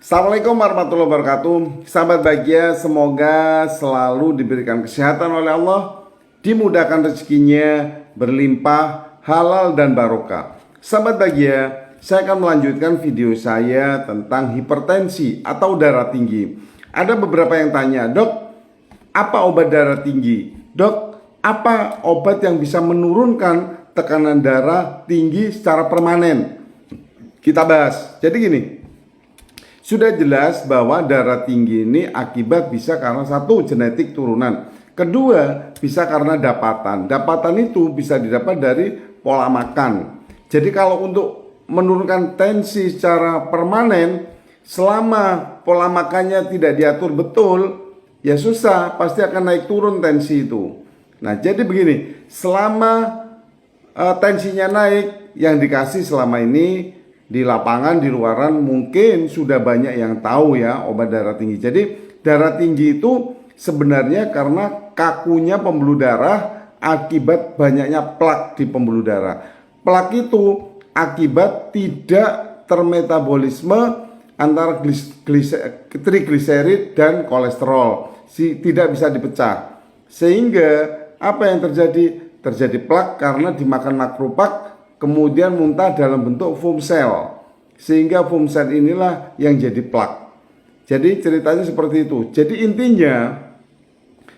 Assalamualaikum warahmatullahi wabarakatuh. Sahabat bahagia, semoga selalu diberikan kesehatan oleh Allah, dimudahkan rezekinya, berlimpah, halal dan barokah. Sahabat bahagia, saya akan melanjutkan video saya tentang hipertensi atau darah tinggi. Ada beberapa yang tanya, "Dok, apa obat darah tinggi? Dok, apa obat yang bisa menurunkan tekanan darah tinggi secara permanen?" Kita bahas. Jadi gini, sudah jelas bahwa darah tinggi ini akibat bisa karena satu, genetik turunan. Kedua, bisa karena dapatan. Dapatan itu bisa didapat dari pola makan. Jadi kalau untuk menurunkan tensi secara permanen, selama pola makannya tidak diatur betul, ya susah, pasti akan naik turun tensi itu. Nah, jadi begini, selama tensinya naik, yang dikasih selama ini di lapangan, di luaran mungkin sudah banyak yang tahu ya obat darah tinggi. Jadi darah tinggi itu sebenarnya karena kakunya pembuluh darah akibat banyaknya plak di pembuluh darah. Plak itu akibat tidak termetabolisme antara trigliserid dan kolesterol, tidak bisa dipecah. Sehingga apa yang terjadi? Terjadi plak karena dimakan makropak, kemudian muntah dalam bentuk foam cell, sehingga foam cell inilah yang jadi plak. Jadi ceritanya seperti itu. Jadi intinya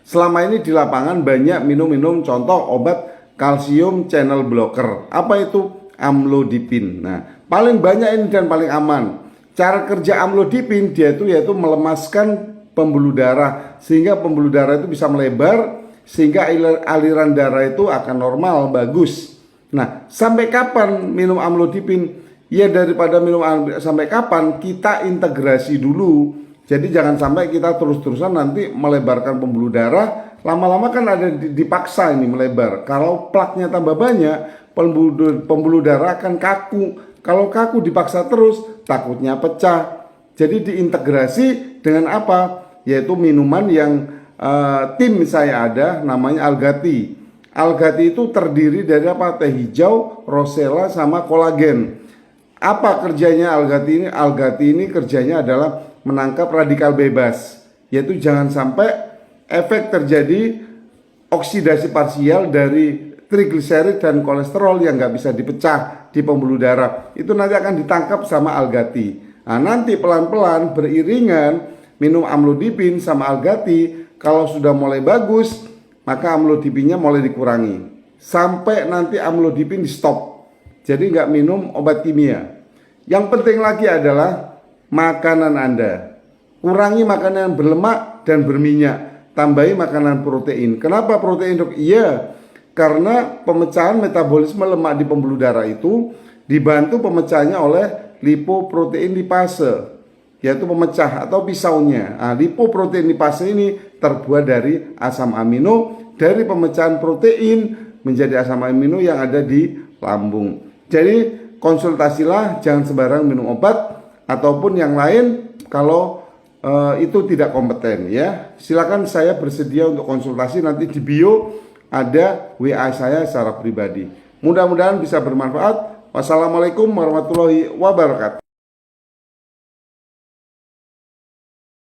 selama ini di lapangan banyak minum contoh obat kalsium channel blocker. Apa itu? Amlodipin. Nah, paling banyak ini dan paling aman. Cara kerja amlodipin dia itu yaitu melemaskan pembuluh darah, sehingga pembuluh darah itu bisa melebar, sehingga aliran darah itu akan normal, bagus. Nah, sampai kapan minum amlodipin? Ya, daripada minum sampai kapan, kita integrasi dulu. Jadi jangan sampai kita terus-terusan nanti melebarkan pembuluh darah. Lama-lama kan ada dipaksa ini melebar. Kalau plaknya tambah banyak, pembuluh darah akan kaku. Kalau kaku dipaksa terus, takutnya pecah. Jadi diintegrasi dengan apa? Yaitu minuman yang tim saya ada, namanya Algati. Algati itu terdiri dari apa? Teh hijau, rosella, sama kolagen. Apa kerjanya Algati ini? Algati ini kerjanya adalah menangkap radikal bebas, yaitu jangan sampai efek terjadi oksidasi parsial dari trigliserid dan kolesterol yang nggak bisa dipecah di pembuluh darah. Itu nanti akan ditangkap sama Algati. Nah, nanti pelan-pelan beriringan minum amlodipin sama Algati. Kalau sudah mulai bagus, maka amlodipinnya mulai dikurangi sampai nanti amlodipin di stop. Jadi nggak minum obat kimia. Yang penting lagi adalah makanan Anda. Kurangi makanan yang berlemak dan berminyak, tambahi makanan protein. Kenapa protein, Dok? Iya, karena pemecahan metabolisme lemak di pembuluh darah itu dibantu pemecahannya oleh lipoprotein lipase, yaitu pemecah atau pisaunya. Nah, lipoprotein lipase ini terbuat dari asam amino, dari pemecahan protein menjadi asam amino yang ada di lambung. Jadi konsultasilah, jangan sembarang minum obat ataupun yang lain kalau itu tidak kompeten ya. Silakan, saya bersedia untuk konsultasi, nanti di bio ada WA saya secara pribadi. Mudah-mudahan bisa bermanfaat. Wassalamualaikum warahmatullahi wabarakatuh.